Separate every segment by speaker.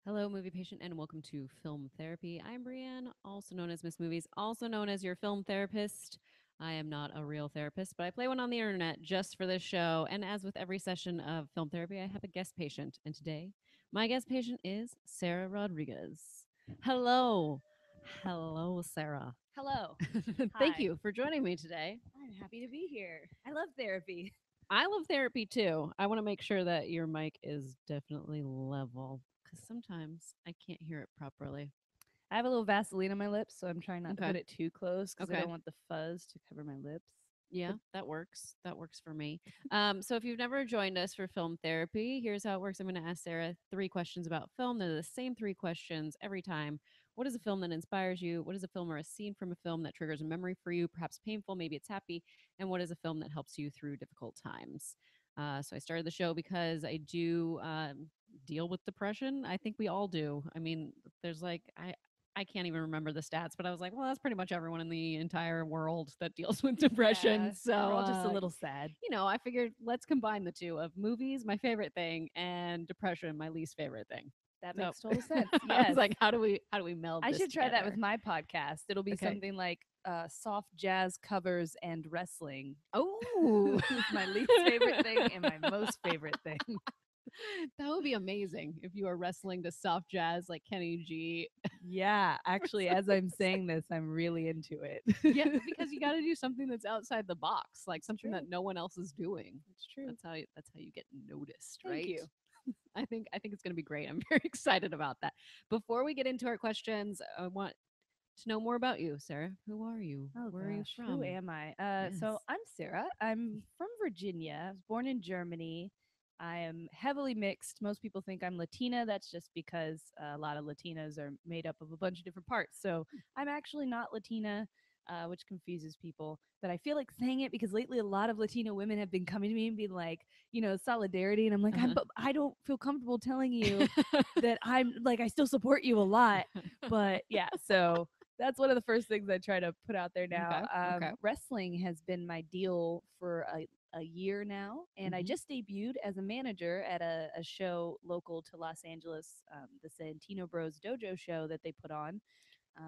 Speaker 1: Hello, movie patient, and welcome to Film Therapy. I'm Brienne, also known as Miss Movies, also known as your film therapist. I am not a real therapist, but I play one on the internet just for this show. And as with every session of film therapy, I have a guest patient. And today, my guest patient is Sarah Rodriguez. Hello. Hello, Sarah.
Speaker 2: Hello.
Speaker 1: Thank
Speaker 2: Hi.
Speaker 1: you for joining me today.
Speaker 2: I'm happy to be here. I love therapy.
Speaker 1: I love therapy too. I want to make sure that your mic is definitely level because sometimes I can't hear it properly.
Speaker 2: I have a little Vaseline on my lips, so I'm trying not to
Speaker 1: Okay.
Speaker 2: put it too close because I
Speaker 1: Okay.
Speaker 2: don't want the fuzz to cover my lips.
Speaker 1: Yeah,
Speaker 2: But
Speaker 1: that works. That works for me. So if you've never joined us for film therapy, here's how it works. I'm going to ask Sarah three questions about film. They're the same three questions every time. What is a film that inspires you? What is a film or a scene from a film that triggers a memory for you, perhaps painful, maybe it's happy? And what is a film that helps you through difficult times? So I started the show because I do deal with depression. I think we all do. I mean, there's like I can't even remember the stats, but I was like, well, that's pretty much everyone in the entire world that deals with depression.
Speaker 2: yeah,
Speaker 1: So,
Speaker 2: we're all just a little sad.
Speaker 1: I figured let's combine the two of movies, my favorite thing, and depression, my least favorite thing.
Speaker 2: That
Speaker 1: So
Speaker 2: makes total sense.
Speaker 1: I was
Speaker 2: Yes.
Speaker 1: like, how do we meld
Speaker 2: I
Speaker 1: this
Speaker 2: should try that with
Speaker 1: together?
Speaker 2: my podcast. It'll be
Speaker 1: Okay.
Speaker 2: something like soft jazz covers and wrestling.
Speaker 1: Oh,
Speaker 2: It's my least favorite thing and my most favorite thing.
Speaker 1: that would be amazing if you were wrestling to soft jazz like Kenny G.
Speaker 2: Yeah, actually, as I'm saying this, I'm really into it.
Speaker 1: Yeah, because you got to do something that's outside the box, like
Speaker 2: It's
Speaker 1: something
Speaker 2: true.
Speaker 1: that no one else is doing.
Speaker 2: It's true.
Speaker 1: That's how you get noticed,
Speaker 2: Thank
Speaker 1: right?
Speaker 2: you.
Speaker 1: I think it's going to be great. I'm very excited about that. Before we get into our questions, I want to know more about you, Sarah. Who are you?
Speaker 2: Oh
Speaker 1: Where are you
Speaker 2: gosh, who
Speaker 1: from?
Speaker 2: am I?
Speaker 1: Yes.
Speaker 2: So I'm Sarah. I'm from Virginia. I was born in Germany. I am heavily mixed. Most people think I'm Latina. That's just because a lot of Latinas are made up of a bunch of different parts. So I'm actually not Latina, which confuses people. But I feel like saying it because lately a lot of Latina women have been coming to me and being like, solidarity. And I'm like,
Speaker 1: Uh-huh.
Speaker 2: but I don't feel comfortable telling you that I'm like, I still support you a lot. But yeah, so that's one of the first things I try to put out there now.
Speaker 1: Okay. Okay.
Speaker 2: Wrestling has been my deal for a year now, and I
Speaker 1: Hmm.
Speaker 2: just debuted as a manager at a show local to Los Angeles, the Santino Bros Dojo show that they put on.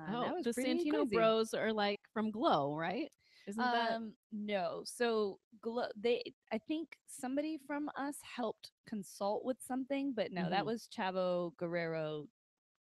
Speaker 2: And
Speaker 1: Oh,
Speaker 2: that was
Speaker 1: the
Speaker 2: pretty
Speaker 1: Santino
Speaker 2: crazy.
Speaker 1: Bros are like from Glow, right? Isn't that
Speaker 2: No, so they, I think somebody from us helped consult with something, but no, that
Speaker 1: hmm
Speaker 2: was Chavo Guerrero,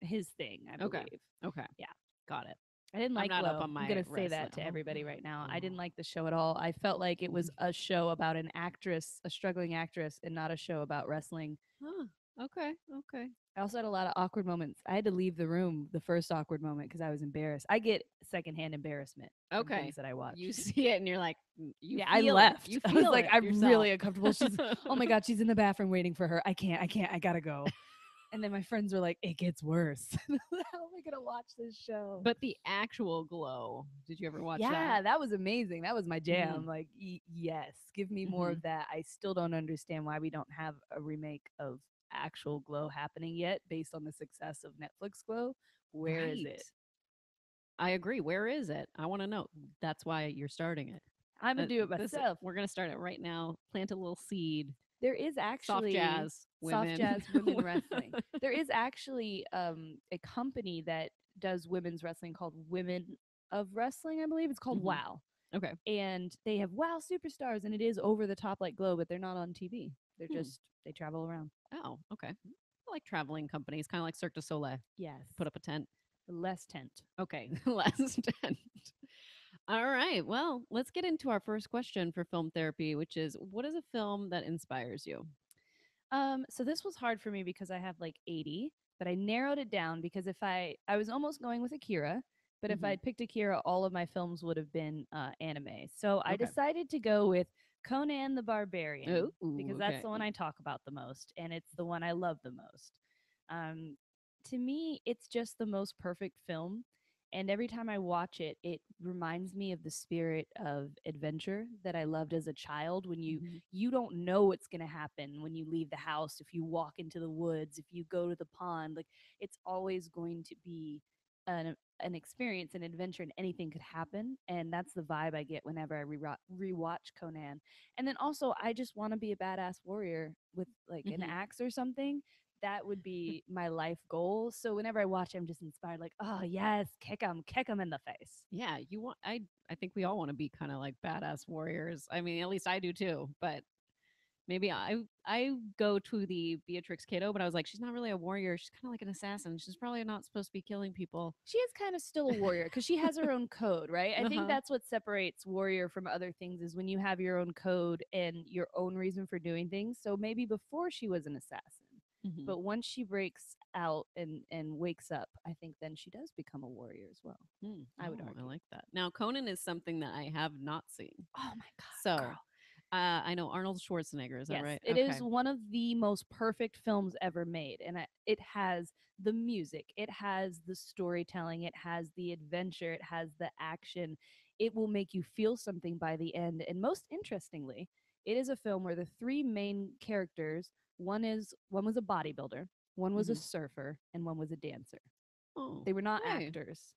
Speaker 2: his thing, I
Speaker 1: okay?
Speaker 2: believe.
Speaker 1: Okay,
Speaker 2: Yeah.
Speaker 1: got it.
Speaker 2: I didn't
Speaker 1: I'm
Speaker 2: like
Speaker 1: not up
Speaker 2: Glow.
Speaker 1: on
Speaker 2: I'm
Speaker 1: my
Speaker 2: going to say
Speaker 1: wrestling.
Speaker 2: that to
Speaker 1: Oh
Speaker 2: everybody right now. I
Speaker 1: God.
Speaker 2: didn't like the show at all. I felt like it
Speaker 1: Oh.
Speaker 2: was a show about an actress, a struggling actress, and not a show about wrestling.
Speaker 1: Huh. Okay. Okay.
Speaker 2: I also had a lot of awkward moments. I had to leave the room the first awkward moment because I was embarrassed. I get secondhand embarrassment from
Speaker 1: Okay.
Speaker 2: things that I watch.
Speaker 1: You see it and you're like, you
Speaker 2: Yeah, I
Speaker 1: feel it.
Speaker 2: left.
Speaker 1: You
Speaker 2: I was
Speaker 1: feel
Speaker 2: like,
Speaker 1: it
Speaker 2: I'm
Speaker 1: yourself.
Speaker 2: really uncomfortable. Oh my God, she's in the bathroom waiting for her. I gotta go. And then my friends were like, it gets worse. How am I gonna watch this show?
Speaker 1: But the actual Glow, did you ever watch that?
Speaker 2: Yeah, that was amazing. That was my
Speaker 1: Hmm
Speaker 2: jam. Like, yes, give me more
Speaker 1: hmm
Speaker 2: of that. I still don't understand why we don't have a remake of actual Glow happening yet based on the success of Netflix Glow. Where is
Speaker 1: Right.
Speaker 2: it?
Speaker 1: I agree. Where is it? I want to know. That's why you're starting it.
Speaker 2: I'm gonna do it
Speaker 1: This
Speaker 2: myself.
Speaker 1: we're gonna start it right now. Plant a little seed.
Speaker 2: There is
Speaker 1: Soft
Speaker 2: actually
Speaker 1: jazz
Speaker 2: soft
Speaker 1: women.
Speaker 2: jazz women wrestling. There is actually a company that does women's wrestling called Women of Wrestling, I believe. It's called
Speaker 1: hmm
Speaker 2: WOW.
Speaker 1: Okay.
Speaker 2: And they have WOW superstars, and it is over the top like Glow, but they're not on TV. They're
Speaker 1: Hmm.
Speaker 2: just, they travel around.
Speaker 1: Oh, okay. I like traveling companies, kind of like Cirque du Soleil.
Speaker 2: Yes.
Speaker 1: Put up a tent.
Speaker 2: Less tent.
Speaker 1: Okay, last tent. All right. Well, let's get into our first question for film therapy, which is what is a film that inspires you?
Speaker 2: So this was hard for me because I have like 80, but I narrowed it down because if I was almost going with Akira, but if
Speaker 1: Hmm
Speaker 2: I'd picked Akira, all of my films would have been anime. So I
Speaker 1: Okay.
Speaker 2: decided to go with Conan the Barbarian
Speaker 1: Oh,
Speaker 2: because that's
Speaker 1: okay.
Speaker 2: the one I talk about the most, and it's the one I love the most. Um, to me, it's just the most perfect film. And every time I watch it, it reminds me of the spirit of adventure that I loved as a child. When
Speaker 1: hmm
Speaker 2: you don't know what's going to happen when you leave the house, if you walk into the woods, if you go to the pond, like it's always going to be an experience, an adventure, and anything could happen. And that's the vibe I get whenever I rewatch Conan. And then also, I just want to be a badass warrior with like an
Speaker 1: hmm
Speaker 2: axe or something. that would be my life goal. So whenever I watch, I'm just inspired. Like, oh yes, kick him in the face.
Speaker 1: Yeah, you want I think we all want to be kind of like badass warriors. I mean, at least I do too, but maybe I go to the Beatrix Kiddo, but I was like, she's not really a warrior. She's kind of like an assassin. She's probably not supposed to be killing people.
Speaker 2: She is kind of still a warrior because she has her own code, right? I think
Speaker 1: Uh-huh.
Speaker 2: that's what separates warrior from other things is when you have your own code and your own reason for doing things. So maybe before she was an assassin,
Speaker 1: Hmm.
Speaker 2: but once she breaks out and wakes up, I think then she does become a warrior as well.
Speaker 1: Hmm.
Speaker 2: I would
Speaker 1: Oh, I
Speaker 2: argue.
Speaker 1: like that. Now, Conan is something that I have not seen.
Speaker 2: Oh my god,
Speaker 1: So,
Speaker 2: girl.
Speaker 1: I know Arnold Schwarzenegger. Is that
Speaker 2: Yes,
Speaker 1: right?
Speaker 2: it
Speaker 1: Okay.
Speaker 2: is one of the most perfect films ever made. And it has the music, it has the storytelling, it has the adventure, it has the action. It will make you feel something by the end. And most interestingly, it is a film where the three main characters one was a bodybuilder, one was a
Speaker 1: Hmm.
Speaker 2: surfer, and one was a dancer.
Speaker 1: Oh,
Speaker 2: They were not
Speaker 1: hey.
Speaker 2: actors.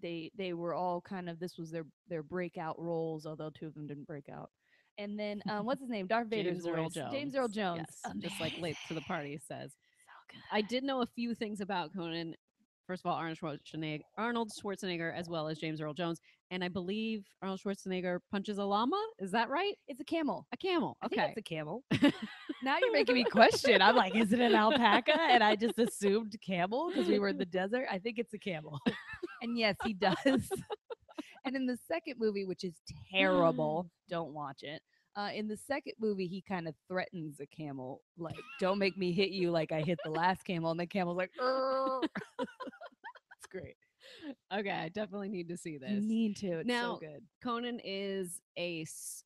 Speaker 2: They were all kind of this was their breakout roles, although two of them didn't break out. And then what's his name? Darth Vader's
Speaker 1: James Earl
Speaker 2: voice, James
Speaker 1: Jones.
Speaker 2: Earl Jones.
Speaker 1: Yes, just like
Speaker 2: Amazing,
Speaker 1: late to the party says.
Speaker 2: so
Speaker 1: I
Speaker 2: good.
Speaker 1: did know a few things about Conan. First of all, Arnold Schwarzenegger, as well as James Earl Jones, and I believe Arnold Schwarzenegger punches a llama. Is that right?
Speaker 2: It's a camel.
Speaker 1: A camel.
Speaker 2: I think it's
Speaker 1: Okay.
Speaker 2: a camel. Now you're making me question. I'm like, is it an alpaca? And I just assumed camel because we were in the desert. I think it's a camel. And yes, he does. And in the second movie, which is terrible, don't watch it. In the second movie, he kind of threatens a camel, like, "Don't make me hit you like I hit the last camel." And the camel's like, "Urgh." It's great.
Speaker 1: Okay, I definitely need to see
Speaker 2: You
Speaker 1: this.
Speaker 2: need to. It's so
Speaker 1: Now,
Speaker 2: good.
Speaker 1: Conan is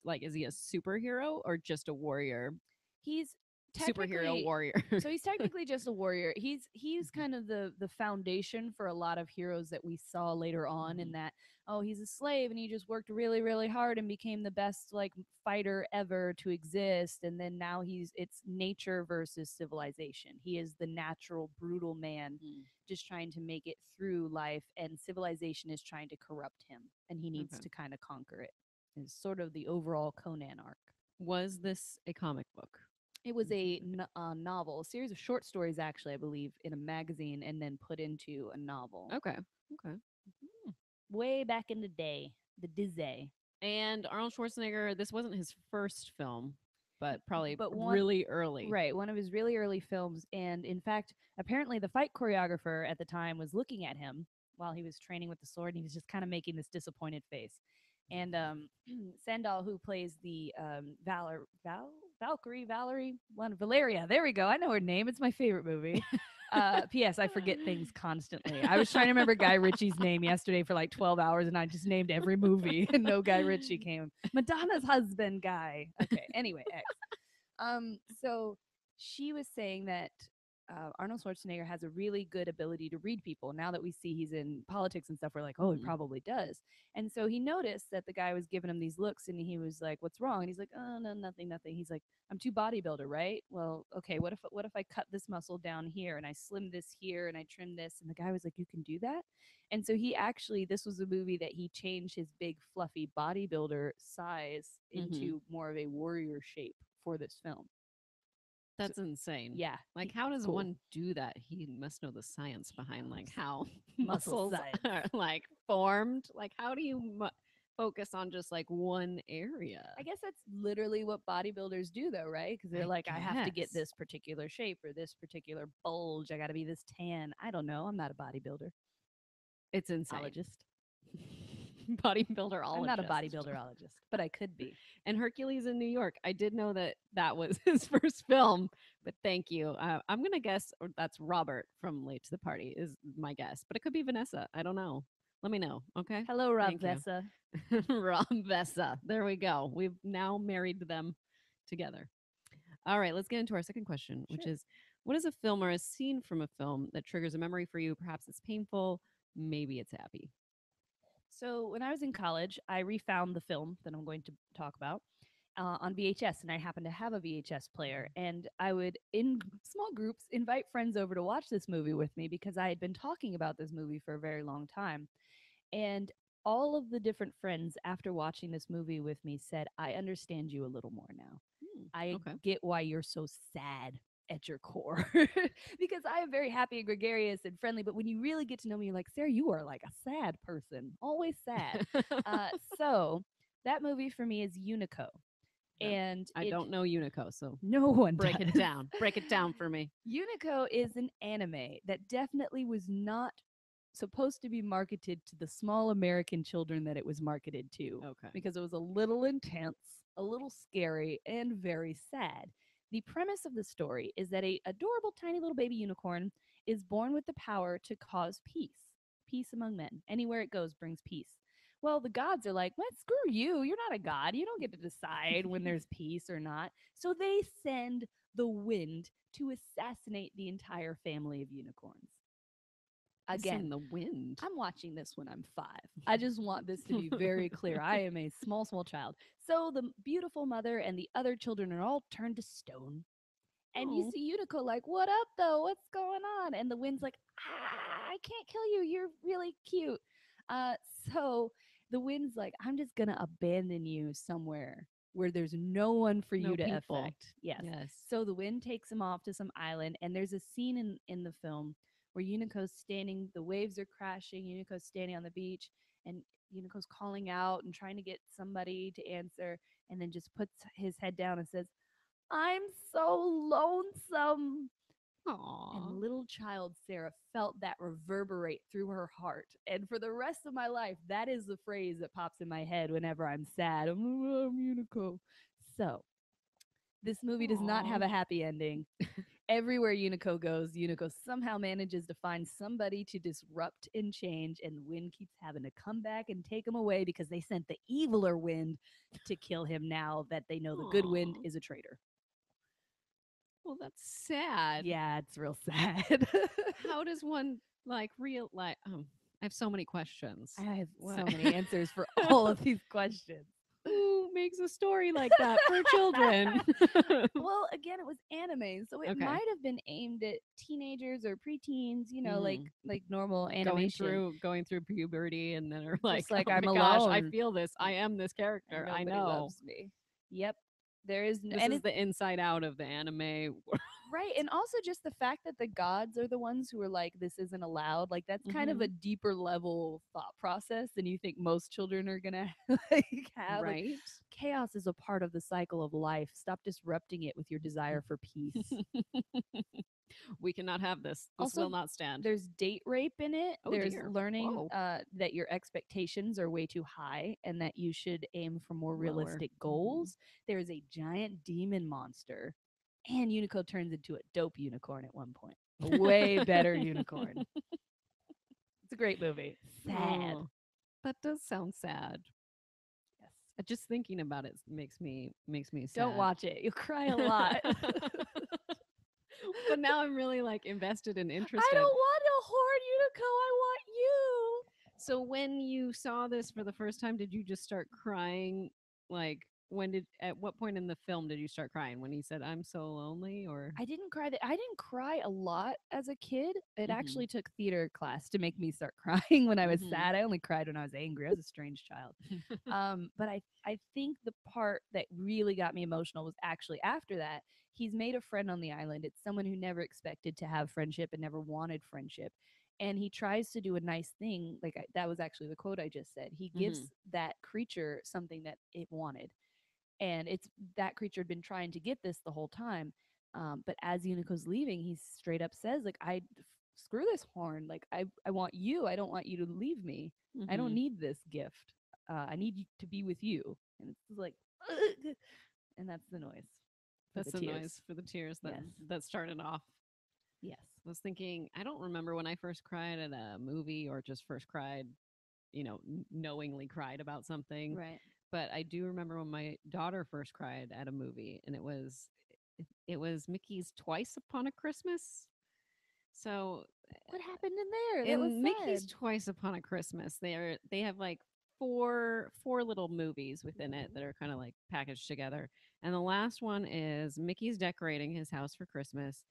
Speaker 1: like, is he a superhero or just a warrior?
Speaker 2: He's
Speaker 1: Superhero
Speaker 2: technically
Speaker 1: warrior.
Speaker 2: so he's technically just a warrior. He's kind of the foundation for a lot of heroes that we saw later on in
Speaker 1: Mhm.
Speaker 2: that oh he's a slave and he just worked really really hard and became the best like fighter ever to exist and then now it's nature versus civilization. He is the natural brutal man
Speaker 1: Mm,
Speaker 2: just trying to make it through life and civilization is trying to corrupt him and he needs
Speaker 1: okay.
Speaker 2: to kind of conquer it. Is sort of the overall Conan arc.
Speaker 1: Was this a comic book?
Speaker 2: It was
Speaker 1: This is
Speaker 2: novel, a series of short stories, actually, I believe, in a magazine and then put into a novel
Speaker 1: okay. Okay.
Speaker 2: way back in the day, the Disney.
Speaker 1: And Arnold Schwarzenegger, this wasn't his first film, but probably
Speaker 2: But one,
Speaker 1: really early.
Speaker 2: right, one of his really early films. And in fact, apparently the fight choreographer at the time was looking at him while he was training with the sword and he was just kind of making this disappointed face. And Sandal, who plays the Valkyrie, Valerie, one Valeria. There we go. I know her name. It's my favorite movie. P.S. I forget things constantly. I was trying to remember Guy Ritchie's name yesterday for like 12 hours, and I just named every movie, and no Guy Ritchie came. Madonna's husband, Guy. Okay. Anyway, X. So she was saying that Arnold Schwarzenegger has a really good ability to read people. Now that we see he's in politics and stuff, we're like, oh, he
Speaker 1: Mhm.
Speaker 2: probably does. And so he noticed that the guy was giving him these looks, and he was like, "What's wrong?" And he's like, "Oh, no, nothing, nothing." He's like, "I'm too bodybuilder, right? Well, okay. What if I cut this muscle down here and I slim this here and I trim this?" And the guy was like, "You can do that." And so he actually, this was a movie that he changed his big fluffy bodybuilder size
Speaker 1: Mhm.
Speaker 2: into more of a warrior shape for this film. So
Speaker 1: That's insane.
Speaker 2: yeah,
Speaker 1: Like, how does
Speaker 2: cool.
Speaker 1: one do that? He must know the science behind like how
Speaker 2: Muscle
Speaker 1: muscles
Speaker 2: science.
Speaker 1: are like formed. Like, how do you focus on just like one area?
Speaker 2: I guess that's literally what bodybuilders do, though, right? Because they're
Speaker 1: I
Speaker 2: like, I have to get
Speaker 1: guess
Speaker 2: this particular shape or this particular bulge. I got to be this tan. I don't know. I'm not a bodybuilder.
Speaker 1: it's insane.
Speaker 2: Ologist. I'm not a
Speaker 1: Bodybuilderologist.
Speaker 2: bodybuilderologist, but I could be.
Speaker 1: And Hercules in New York. I did know that that was his first film, but thank you. I'm gonna guess that's Robert from Late to the Party is my guess, but it could be Vanessa. I don't know. Let me know. Okay.
Speaker 2: Hello, Rob
Speaker 1: Thank you.
Speaker 2: Vessa.
Speaker 1: Rob Vessa. There we go. We've now married them together. All right, let's get into our second question, which
Speaker 2: Sure.
Speaker 1: is what is a film or a scene from a film that triggers a memory for you? Perhaps it's painful, maybe it's happy.
Speaker 2: So when I was in college, I refound the film that I'm going to talk about on VHS, and I happened to have a VHS player. And I would, in small groups, invite friends over to watch this movie with me because I had been talking about this movie for a very long time. And all of the different friends, after watching this movie with me, said, I understand you a little more now.
Speaker 1: Hmm,
Speaker 2: I
Speaker 1: okay.
Speaker 2: get why you're so sad at your core because I am very happy and gregarious and friendly. But when you really get to know me, you're like, Sarah, you are like a sad person, always sad. Uh, so that movie for me is Unico.
Speaker 1: Okay.
Speaker 2: And
Speaker 1: I
Speaker 2: it,
Speaker 1: don't know Unico, so
Speaker 2: no one
Speaker 1: break it
Speaker 2: does.
Speaker 1: down. Break it down for me.
Speaker 2: Unico is an anime that definitely was not supposed to be marketed to the small American children that it was marketed to
Speaker 1: Okay.
Speaker 2: because it was a little intense, a little scary, and very sad. The premise of the story is that a adorable tiny little baby unicorn is born with the power to cause peace among men. Anywhere it goes brings peace. Well, the gods are like, well, screw you. You're not a god. You don't get to decide when there's peace or not. So they send the wind to assassinate the entire family of unicorns.
Speaker 1: It's in
Speaker 2: Again,
Speaker 1: the wind.
Speaker 2: I'm watching this when I'm 5. I just want this to be very clear. I am a small child. So the beautiful mother and the other children are all turned to stone. And you
Speaker 1: Oh.
Speaker 2: see Unico like, what up though? What's going on? And the wind's like, I can't kill you. You're really cute. Uh, so the wind's like, I'm just gonna abandon you somewhere where there's no one for
Speaker 1: No
Speaker 2: you to
Speaker 1: people.
Speaker 2: affect. Yes.
Speaker 1: Yes.
Speaker 2: So the wind takes him off to some island, and there's a scene in the film where Unico's standing, the waves are crashing, Unico's standing on the beach, and Unico's calling out and trying to get somebody to answer, and then just puts his head down and says, I'm so lonesome.
Speaker 1: Aw.
Speaker 2: And little child Sarah felt that reverberate through her heart. And for the rest of my life, that is the phrase that pops in my head whenever I'm sad. I'm Unico. So, this movie does not
Speaker 1: Aw.
Speaker 2: have a happy ending. Everywhere Unico goes, Unico somehow manages to find somebody to disrupt and change, and the wind keeps having to come back and take him away because they sent the eviler wind to kill him now that they know the good wind
Speaker 1: Aw.
Speaker 2: is a traitor.
Speaker 1: Well, that's sad.
Speaker 2: Yeah, it's real sad.
Speaker 1: How does one like real like I have so many questions.
Speaker 2: I have so
Speaker 1: What
Speaker 2: many answers for all of these questions.
Speaker 1: who makes a story like that for children?
Speaker 2: Well, again, it was anime, so it
Speaker 1: Okay.
Speaker 2: might have been aimed at teenagers or preteens,
Speaker 1: Hmm.
Speaker 2: like normal
Speaker 1: Going
Speaker 2: animation.
Speaker 1: through going through puberty and then are like,
Speaker 2: Just like
Speaker 1: "Oh
Speaker 2: I'm
Speaker 1: my gosh, I
Speaker 2: alone
Speaker 1: feel this. I am this
Speaker 2: and
Speaker 1: character. I
Speaker 2: nobody
Speaker 1: know."
Speaker 2: loves me. Yep. There is
Speaker 1: This
Speaker 2: and
Speaker 1: is
Speaker 2: it's
Speaker 1: the inside out of the anime.
Speaker 2: right, and also just the fact that the gods are the ones who are like this isn't allowed, like that's kind of
Speaker 1: Hmm.
Speaker 2: a deeper level thought process than you think most children are going to like have. Like
Speaker 1: Right?
Speaker 2: chaos is a part of the cycle of life. Stop disrupting it with your desire for peace.
Speaker 1: We cannot have this. This
Speaker 2: Also,
Speaker 1: will not stand.
Speaker 2: there's date rape in it.
Speaker 1: Oh
Speaker 2: There's
Speaker 1: dear.
Speaker 2: learning
Speaker 1: Whoa.
Speaker 2: that your expectations are way too high and that you should aim for more
Speaker 1: Lower.
Speaker 2: realistic
Speaker 1: Mhm.
Speaker 2: goals. There is a giant demon monster, and Unico turns into a dope unicorn at one point. A way better unicorn. It's a great movie. Sad.
Speaker 1: Oh, that does sound sad.
Speaker 2: Yes.
Speaker 1: Just thinking about it makes me
Speaker 2: Don't
Speaker 1: sad.
Speaker 2: watch it. You'll cry a lot.
Speaker 1: But now I'm really like invested and
Speaker 2: I
Speaker 1: interested.
Speaker 2: don't want a horned unico. I want you.
Speaker 1: So when you saw this for the first time, did you just start crying? Like at what point in the film did you start crying? When he said, "I'm so lonely," or?
Speaker 2: I didn't cry a lot as a kid. It
Speaker 1: Mhm.
Speaker 2: actually took theater class to make me start crying when I was
Speaker 1: Mhm.
Speaker 2: sad. I only cried when I was angry. I was a strange child. But I think the part that really got me emotional was actually after that. He's made a friend on the island. It's someone who never expected to have friendship and never wanted friendship. And he tries to do a nice thing. That was actually the quote I just said. He
Speaker 1: Mhm.
Speaker 2: gives that creature something that it wanted, and it's that creature had been trying to get this the whole time. But as Unico's leaving, he straight up says, like, screw this horn. Like, I want you. I don't want you to leave me. I don't
Speaker 1: Mhm.
Speaker 2: need this gift. I need you to be with you. And it's like, ugh, and that's the noise for
Speaker 1: That's
Speaker 2: the
Speaker 1: the
Speaker 2: tears.
Speaker 1: noise for the tears that
Speaker 2: Yes.
Speaker 1: that started off.
Speaker 2: Yes.
Speaker 1: I was thinking, I don't remember when I first cried at a movie or just first cried, knowingly cried about something.
Speaker 2: Right.
Speaker 1: But I do remember when my daughter first cried at a movie, and it was Mickey's Twice Upon a Christmas. So
Speaker 2: What happened in there? That was
Speaker 1: in Mickey's
Speaker 2: sad.
Speaker 1: Twice Upon a Christmas, they have like four little movies within it that are kind of like packaged together. And the last one is Mickey's decorating his house for Christmas.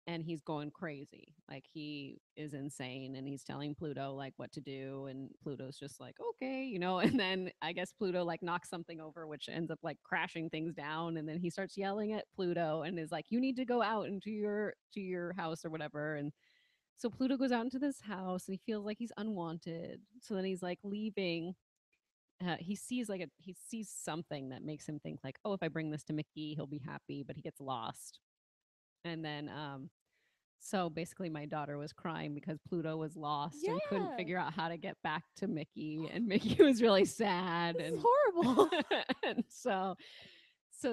Speaker 1: and he's going crazy. Like he is insane and he's telling Pluto like what to do and Pluto's just like, "Okay," and then I guess Pluto like knocks something over which ends up like crashing things down and then he starts yelling at Pluto and is like, "You need to go out into your house or whatever." And so Pluto goes out into this house and he feels like he's unwanted. So then he's like leaving. He sees something that makes him think like, "Oh, if I bring this to Mickey, he'll be happy," but he gets lost. And then so basically, my daughter was crying because Pluto was lost and couldn't
Speaker 2: Yeah.
Speaker 1: figure out how to get back to Mickey, and Mickey was really sad,
Speaker 2: This is
Speaker 1: and
Speaker 2: horrible.
Speaker 1: and so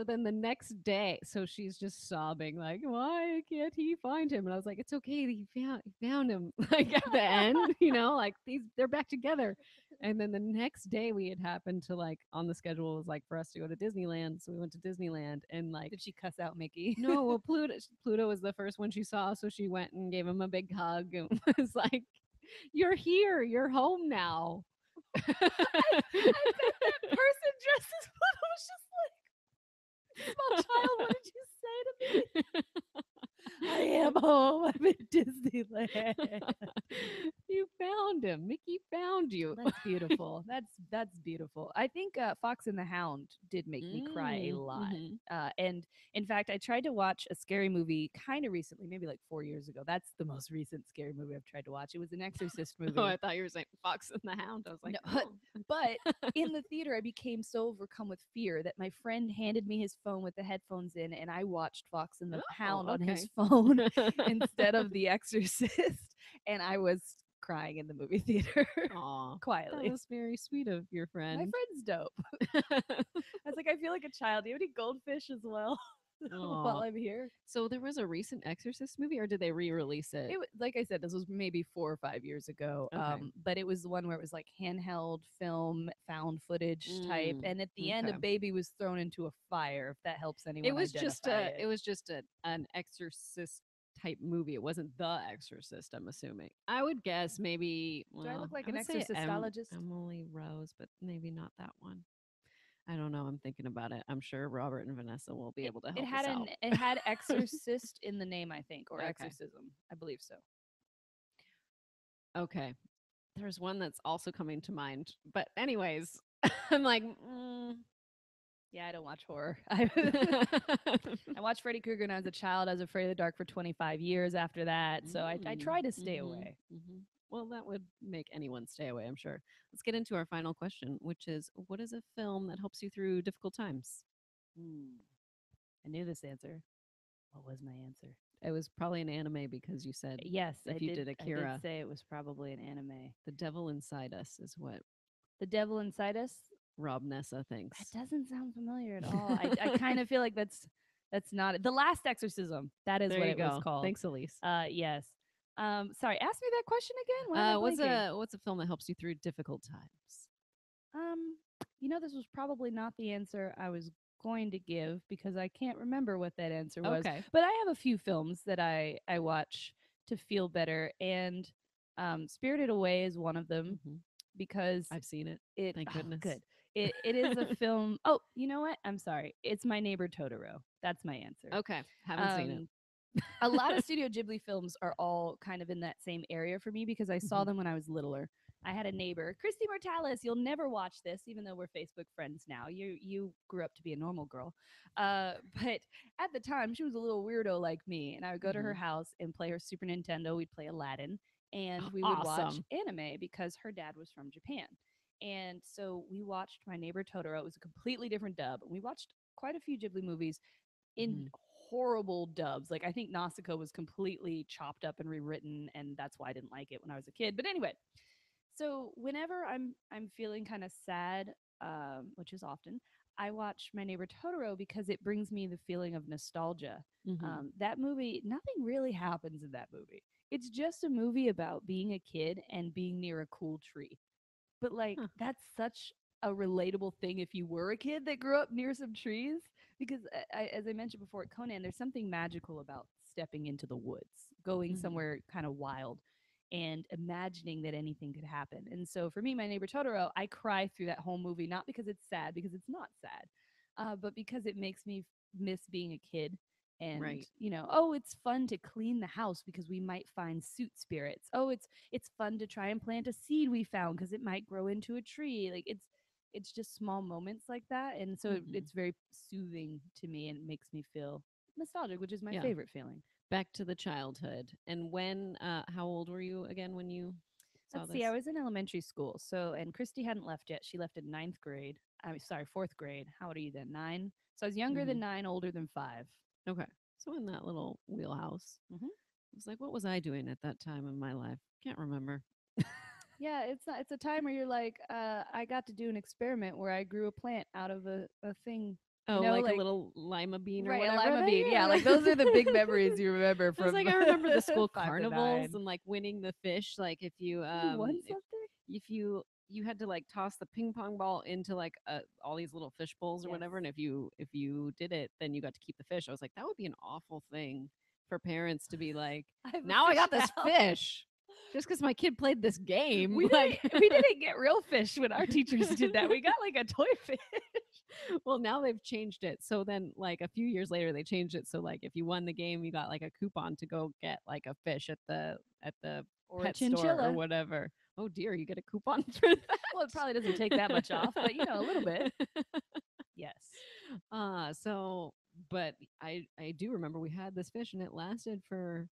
Speaker 1: then the next day, so she's just sobbing like, "Why can't he find him?" And I was like, "It's okay, he found him." Like at the end, like they're back together. And then the next day we had happened to like on the schedule was like for us to go to Disneyland, so we went to Disneyland and like
Speaker 2: Did she cuss out Mickey?
Speaker 1: no, well, Pluto was the first one she saw, so she went and gave him a big hug and was like, "You're here. You're home now."
Speaker 2: I bet that person dressed as Pluto was just like, small child, what did you say to me? I am home. I'm in Disneyland.
Speaker 1: You found him. Mickey found you.
Speaker 2: That's beautiful. That's beautiful. I think Fox and the Hound did make me cry a lot.
Speaker 1: Mhm.
Speaker 2: And in fact, I tried to watch a scary movie kind of recently, maybe like 4 years ago. That's the most recent scary movie I've tried to watch. It was an Exorcist
Speaker 1: Oh,
Speaker 2: movie.
Speaker 1: I thought you were saying Fox and the Hound. I was like,
Speaker 2: No,
Speaker 1: oh.
Speaker 2: but in the theater, I became so overcome with fear that my friend handed me his phone with the headphones in, and I watched Fox and the
Speaker 1: Oh,
Speaker 2: Hound on his
Speaker 1: okay.
Speaker 2: phone instead of The Exorcist, and I was crying in the movie theater
Speaker 1: Aw, that
Speaker 2: quietly.
Speaker 1: was very sweet of your
Speaker 2: My
Speaker 1: friend.
Speaker 2: friend's dope. I was like, I feel like a child. Do you have any goldfish as well while
Speaker 1: Aw.
Speaker 2: I'm here?
Speaker 1: So there was a recent Exorcist movie, or did they re-release it?
Speaker 2: Like I said, this was maybe 4 or 5 years ago.
Speaker 1: Okay.
Speaker 2: But it was the one where it was like handheld film, found footage type,
Speaker 1: Mm,
Speaker 2: and at the end, a
Speaker 1: okay.
Speaker 2: baby was thrown into a fire. If that helps
Speaker 1: It
Speaker 2: anyone
Speaker 1: was just
Speaker 2: identify
Speaker 1: a
Speaker 2: it.
Speaker 1: it was just an Exorcist type movie. It wasn't The Exorcist. I'm assuming. I would guess maybe.
Speaker 2: Do I
Speaker 1: Well,
Speaker 2: look like
Speaker 1: I
Speaker 2: an
Speaker 1: would say
Speaker 2: exorcistologist?
Speaker 1: Emily Rose, but maybe not that one. I don't know. I'm thinking about it. I'm sure Robert and Vanessa will be
Speaker 2: It
Speaker 1: able to
Speaker 2: it
Speaker 1: help us
Speaker 2: had
Speaker 1: out.
Speaker 2: exorcist in the name, I think, or
Speaker 1: Okay.
Speaker 2: exorcism. I believe so.
Speaker 1: Okay. There's one that's also coming to mind. But anyways, I'm like,
Speaker 2: Yeah, I don't watch horror. I watched Freddy Krueger when I was a child. I was afraid of the dark for 25 years after that. So I try to stay
Speaker 1: mhm,
Speaker 2: away.
Speaker 1: mhm. Well, that would make anyone stay away, I'm sure. Let's get into our final question, which is what is a film that helps you through difficult times?
Speaker 2: Hmm. I knew this answer. What was my answer?
Speaker 1: It was probably an anime because you said
Speaker 2: Yes,
Speaker 1: if you did
Speaker 2: I did
Speaker 1: Akira,
Speaker 2: say it was probably an anime.
Speaker 1: the devil inside us is what
Speaker 2: The Devil Inside Us?
Speaker 1: Rob Nessa
Speaker 2: That
Speaker 1: thinks.
Speaker 2: doesn't sound familiar at all. I kind of feel like that's not it. The Last Exorcism. That is
Speaker 1: There
Speaker 2: what
Speaker 1: you
Speaker 2: it was
Speaker 1: go.
Speaker 2: called.
Speaker 1: Thanks, Elise.
Speaker 2: Yes. Sorry, ask me that question again. Why am I
Speaker 1: What's
Speaker 2: blanking?
Speaker 1: a film that helps you through difficult times?
Speaker 2: Um, this was probably not the answer I was going to give because I can't remember what that answer was.
Speaker 1: Okay.
Speaker 2: But I have a few films that I watch to feel better, and Spirited Away is one of them
Speaker 1: Hmm.
Speaker 2: because
Speaker 1: I've seen it.
Speaker 2: it.
Speaker 1: Thank
Speaker 2: Oh,
Speaker 1: goodness.
Speaker 2: good. It is a film. Oh, you know what? I'm sorry. It's My Neighbor Totoro. That's my answer.
Speaker 1: Okay. Haven't seen it.
Speaker 2: Um, a lot of Studio Ghibli films are all kind of in that same area for me because I saw
Speaker 1: Mhm.
Speaker 2: them when I was littler. I had a neighbor, Christy Mortalis. You'll never watch this, even though we're Facebook friends now. You grew up to be a normal girl, but at the time she was a little weirdo like me, and I would go to her
Speaker 1: Mhm.
Speaker 2: house and play her Super Nintendo. We'd play Aladdin, and we would watch
Speaker 1: Awesome.
Speaker 2: anime because her dad was from Japan, and so we watched My Neighbor Totoro. It was a completely different dub. We watched quite a few Ghibli movies in
Speaker 1: Mhm.
Speaker 2: horrible dubs. Like I think Nausicaa was completely chopped up and rewritten, and that's why I didn't like it when I was a kid. But anyway, so whenever I'm feeling kind of sad, which is often, I watch My Neighbor Totoro because it brings me the feeling of nostalgia.
Speaker 1: Mhm.
Speaker 2: That movie, nothing really happens in that movie. It's just a movie about being a kid and being near a cool tree. But like
Speaker 1: Huh.
Speaker 2: that's such a relatable thing if you were a kid that grew up near some trees because as I mentioned before at Conan, there's something magical about stepping into the woods, going
Speaker 1: Mhm.
Speaker 2: somewhere kind of wild and imagining that anything could happen. And so for me, My Neighbor Totoro, I cry through that whole movie not because it's sad because it's not sad, but because it makes me miss being a kid And
Speaker 1: Right.
Speaker 2: oh, it's fun to clean the house because we might find suit spirits. Oh, it's fun to try and plant a seed we found because it might grow into a tree. Like it's just small moments like that, and so
Speaker 1: Hmm.
Speaker 2: it's very soothing to me and makes me feel nostalgic, which is my
Speaker 1: Yeah.
Speaker 2: favorite feeling.
Speaker 1: Back to the childhood. And when, how old were you again when you saw
Speaker 2: Let's see, I
Speaker 1: this?
Speaker 2: was in elementary school, so and Christy hadn't left yet. She left in ninth grade. I'm sorry, fourth grade. How old are you then? 9. So I was younger
Speaker 1: Hmm.
Speaker 2: than 9, older than 5.
Speaker 1: Okay. So in that little wheelhouse,
Speaker 2: Hmm.
Speaker 1: I was like, what was I doing at that time in my life? Can't remember.
Speaker 2: Yeah, it's not, it's a time where you're like, I got to do an experiment where I grew a plant out of a thing,
Speaker 1: Oh, like a
Speaker 2: like
Speaker 1: little lima bean or
Speaker 2: right, a
Speaker 1: whatever.
Speaker 2: lima bean. Yeah, like those are the big memories you remember
Speaker 1: I was
Speaker 2: from
Speaker 1: like, I remember the school
Speaker 2: 5 to
Speaker 1: carnivals
Speaker 2: 9.
Speaker 1: and like winning the fish. Like if you
Speaker 2: You won something?
Speaker 1: if you had to like toss the ping pong ball into like all these little fish bowls or
Speaker 2: Yes.
Speaker 1: whatever, and if you did it, then you got to keep the fish. I was like, that would be an awful thing for parents to be like,
Speaker 2: I have a
Speaker 1: now I
Speaker 2: fish
Speaker 1: got this
Speaker 2: now.
Speaker 1: fish just because my kid played this game.
Speaker 2: We
Speaker 1: Like,
Speaker 2: didn't get real fish when our teachers did that. We got like a toy fish.
Speaker 1: well, now they've changed it. So then, like a few years later, they changed it. So like, if you won the game, you got like a coupon to go get like a fish at the
Speaker 2: Or a
Speaker 1: pet store or
Speaker 2: chinchilla.
Speaker 1: whatever. Oh dear, you get a coupon for that.
Speaker 2: Well, it probably doesn't take that much off, but a little bit. Yes.
Speaker 1: So, but I do remember we had this fish and it lasted for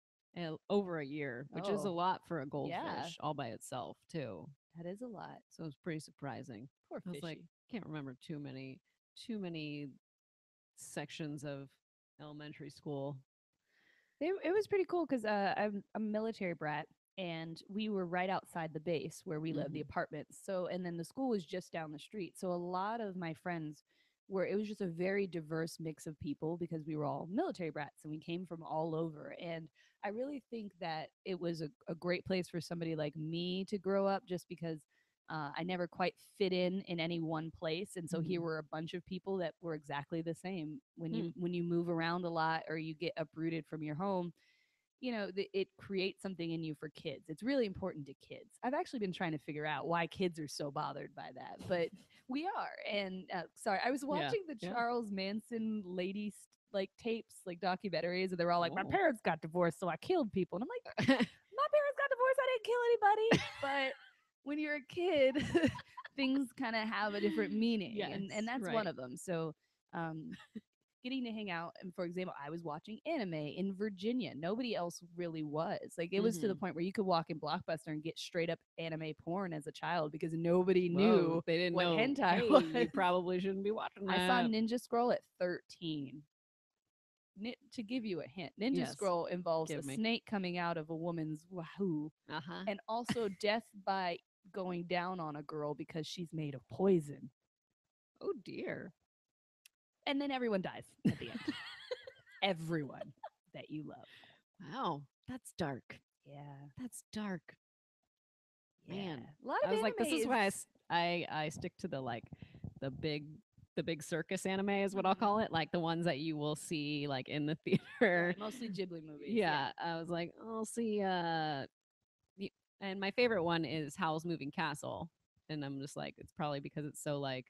Speaker 1: over a year, which is a
Speaker 2: Oh,
Speaker 1: lot for a
Speaker 2: yeah.
Speaker 1: goldfish all by itself too.
Speaker 2: That is a lot.
Speaker 1: So it was pretty surprising.
Speaker 2: Poor
Speaker 1: I was like,
Speaker 2: fishy.
Speaker 1: can't remember too many sections of elementary school.
Speaker 2: It was pretty cool because I'm a military brat, and we were right outside the base where we lived, the
Speaker 1: Hmm.
Speaker 2: apartments. So, and then the school was just down the street. So, a lot of my friends it was just a very diverse mix of people because we were all military brats and we came from all over. And I really think that it was a great place for somebody like me to grow up just because I never quite fit in any one place, and so here
Speaker 1: Hmm.
Speaker 2: were a bunch of people that were exactly the same. When
Speaker 1: Hmm.
Speaker 2: you move around a lot or you get uprooted from your home, it creates something in you for kids. It's really important to kids. I've actually been trying to figure out why kids are so bothered by that, but we are. And sorry, I was
Speaker 1: Yeah.
Speaker 2: watching the
Speaker 1: Yeah.
Speaker 2: Charles Manson lady like tapes, like documentaries, and they were all like, "My
Speaker 1: Oh.
Speaker 2: parents got divorced, so I killed people," and I'm like, my parents got divorced. I didn't kill anybody. But when you're a kid, things kind of have a different meaning,
Speaker 1: Yes.
Speaker 2: and that's one
Speaker 1: Right.
Speaker 2: of them. So, um, getting to hang out, and for example, I was watching anime in Virginia. Nobody else really was. Like it was to the
Speaker 1: Hmm.
Speaker 2: point where you could walk in Blockbuster and get straight up anime porn as a child because nobody
Speaker 1: Whoa.
Speaker 2: knew
Speaker 1: They didn't
Speaker 2: what
Speaker 1: know.
Speaker 2: hentai
Speaker 1: Hey,
Speaker 2: was.
Speaker 1: you probably shouldn't be watching
Speaker 2: I saw
Speaker 1: that.
Speaker 2: Ninja Scroll at 13. To give you a hint, Ninja
Speaker 1: Yes.
Speaker 2: Scroll involves a
Speaker 1: Give me.
Speaker 2: snake coming out of a woman's wahoo,
Speaker 1: Uh huh.
Speaker 2: and also death by going down on a girl because she's made of poison.
Speaker 1: Oh dear.
Speaker 2: And then everyone dies at the end. Everyone that you love.
Speaker 1: Wow. That's dark.
Speaker 2: Yeah.
Speaker 1: That's dark.
Speaker 2: Yeah.
Speaker 1: Man.
Speaker 2: A lot of
Speaker 1: I was like,
Speaker 2: anime
Speaker 1: this is
Speaker 2: is.
Speaker 1: why I stick to the like the big the big circus anime is what I'll
Speaker 2: Mhm.
Speaker 1: call it, like the ones that you will see like in the theater.
Speaker 2: Right, mostly Ghibli movies. Yeah.
Speaker 1: Yeah, I was like, I'll see. And my favorite one is Howl's Moving Castle, and I'm just like, it's probably because it's so like,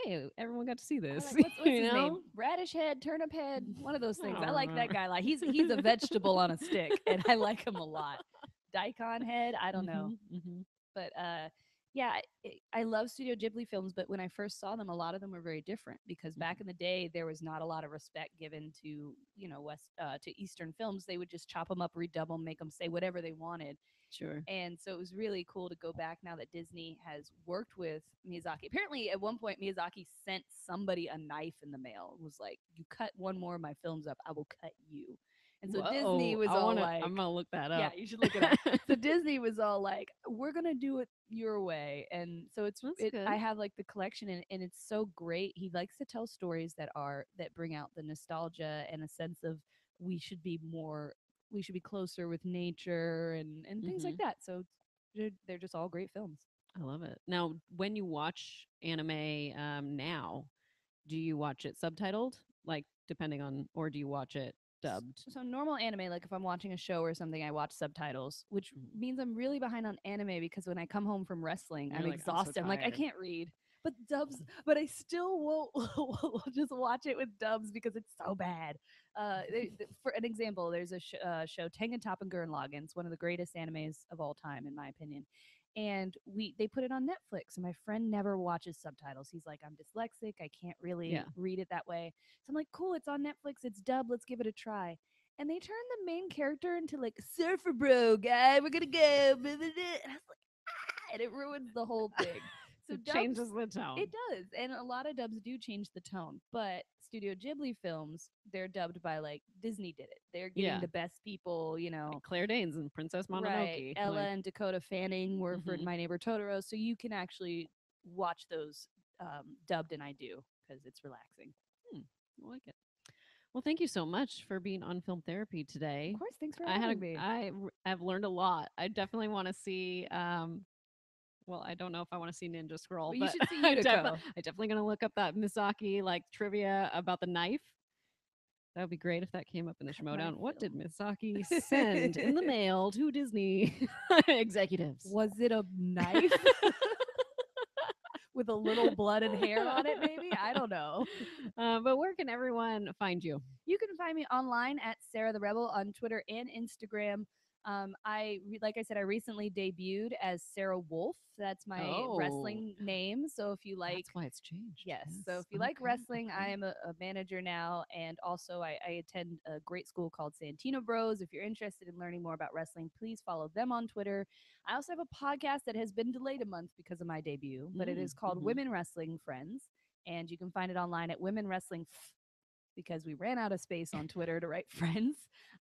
Speaker 1: hey, everyone got to see
Speaker 2: I
Speaker 1: this,
Speaker 2: like what's
Speaker 1: you
Speaker 2: his name?
Speaker 1: know?
Speaker 2: Radish head, turnip head, one of those
Speaker 1: I
Speaker 2: things. I
Speaker 1: don't
Speaker 2: like that
Speaker 1: remember.
Speaker 2: guy. Like he's a vegetable on a stick, and I like him a lot. Daikon head, I don't know.
Speaker 1: Hmm. Hmm.
Speaker 2: But yeah, I love Studio Ghibli films, but when I first saw them, a lot of them were very different because back in the day, there was not a lot of respect given to West to Eastern films. They would just chop them up, redub them, make them say whatever they wanted.
Speaker 1: Sure.
Speaker 2: And so it was really cool to go back now that Disney has worked with Miyazaki. Apparently, at one point, Miyazaki sent somebody a knife in the mail. It was like, "You cut one more of my films up, I will cut you." And so Disney
Speaker 1: Whoa,
Speaker 2: was all like,
Speaker 1: I'm gonna look that
Speaker 2: yeah,
Speaker 1: up.
Speaker 2: you should look it up. So Disney was all like, "We're gonna do it your way," and so
Speaker 1: That's good.
Speaker 2: I have like the collection, and it's so great. He likes to tell stories that bring out the nostalgia and a sense of we should be more, we should be closer with nature and things like
Speaker 1: Hmm.
Speaker 2: that. So they're just all great films.
Speaker 1: I love it. Now, when you watch anime now, do you watch it subtitled? Like, depending on, or do you watch it dubbed?
Speaker 2: So normal anime, like if I'm watching a show or something, I watch subtitles, which
Speaker 1: Mhm.
Speaker 2: means I'm really behind on anime because when I come home from wrestling,
Speaker 1: And
Speaker 2: I'm
Speaker 1: you're like, I'm so
Speaker 2: exhausted. I'm like, I
Speaker 1: tired.
Speaker 2: can't read. but dubs, but I still won't will just watch it with dubs because it's so bad. For an example, there's a show Tengen Toppa Gurren Lagann. It's one of the greatest animes of all time, in my opinion. And they put it on Netflix, and my friend never watches subtitles. He's like, I'm dyslexic, I can't really
Speaker 1: Yeah.
Speaker 2: read it that way. So I'm like, cool, it's on Netflix, it's dubbed, let's give it a try. And they turned the main character into like surfer bro guy. We're gonna go, blah, blah, blah. And I was like, and it ruins the whole thing. So
Speaker 1: It
Speaker 2: dubs,
Speaker 1: changes the tone.
Speaker 2: it does, and a lot of dubs do change the tone. But Studio Ghibli films, they're dubbed by like Disney did it. They're getting
Speaker 1: Yeah.
Speaker 2: the best people,
Speaker 1: Like Claire Danes and Princess
Speaker 2: right?
Speaker 1: Mononoke.
Speaker 2: Ella
Speaker 1: Like,
Speaker 2: and Dakota Fanning were for
Speaker 1: hmm
Speaker 2: My Neighbor Totoro, so you can actually watch those dubbed, and I do because it's relaxing.
Speaker 1: hmm, I like it. Well, thank you so much for being on Film Therapy
Speaker 2: Of
Speaker 1: today.
Speaker 2: course, thanks for having me.
Speaker 1: I've learned a lot. I definitely want to see well, I don't know if I want to see Ninja Scroll,
Speaker 2: Well, you
Speaker 1: but
Speaker 2: should see Unico.
Speaker 1: I definitely gonna look up that Misaki like trivia about the knife. That would be great if that came up in the
Speaker 2: Cut my
Speaker 1: Schmodown. What did
Speaker 2: film.
Speaker 1: Misaki send in the mail to Disney executives?
Speaker 2: Was it a knife with a little blood and hair on it? Maybe I don't know.
Speaker 1: But where can everyone find you?
Speaker 2: You can find me online at Sarah the Rebel on Twitter and Instagram. Like I said, I recently debuted as Sarah Wolf. That's my
Speaker 1: Oh,
Speaker 2: wrestling name. So if you like,
Speaker 1: that's why it's changed.
Speaker 2: yes. So
Speaker 1: Yes.
Speaker 2: if you like
Speaker 1: Okay.
Speaker 2: wrestling, I
Speaker 1: Okay.
Speaker 2: am a manager now, and also I attend a great school called Santino Bros. If you're interested in learning more about wrestling, please follow them on Twitter. I also have a podcast that has been delayed a month because of my debut, but it is called
Speaker 1: Mm-hmm.
Speaker 2: Women Wrestling Friends, and you can find it online at Women Wrestling because we ran out of space on Twitter to write friends.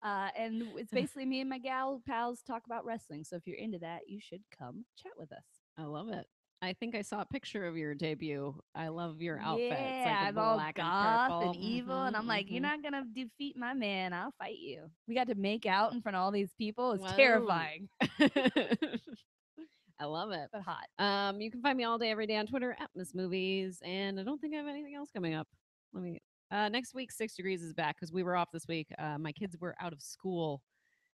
Speaker 2: And it's basically me and my gal pals talk about wrestling. So if you're into that, you should come chat with us.
Speaker 1: I love it. I think I saw a picture of your debut. I love your outfit. It's like
Speaker 2: Yeah,
Speaker 1: a
Speaker 2: I'm all
Speaker 1: black and
Speaker 2: goth and
Speaker 1: purple.
Speaker 2: evil, and I'm like, you're not gonna defeat my man. I'll fight you. We got to make out in front of all these people. It's
Speaker 1: Whoa.
Speaker 2: terrifying,
Speaker 1: I love it.
Speaker 2: but hot.
Speaker 1: You can find me all day, every day on Twitter at Miss Movies, and I don't think I have anything else coming up. Let me. Next week, 6 Degrees is back because we were off this week. My kids were out of school,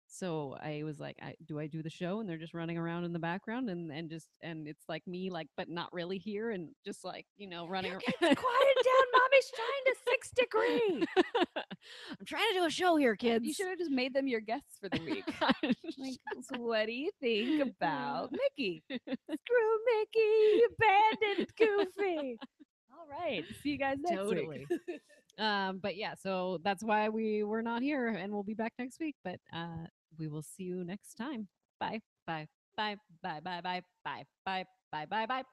Speaker 1: so I was like, do I do the show? And they're just running around in the background, and it's like me, like, but not really here, and just like
Speaker 2: You
Speaker 1: running
Speaker 2: kids,
Speaker 1: around.
Speaker 2: quiet down. Mommy's trying to 6 degree.
Speaker 1: I'm trying to do a show here,
Speaker 2: You
Speaker 1: kids.
Speaker 2: should have just made them your guests for the week. Like, so what do you think about Mickey? Screw Mickey, you abandoned Goofy. All right. See you guys next week.
Speaker 1: Totally. But yeah, so that's why we were not here, and we'll be back next week. But we will see you next time. Bye. Bye. Bye. Bye. Bye. Bye. Bye. Bye. Bye. Bye. Bye.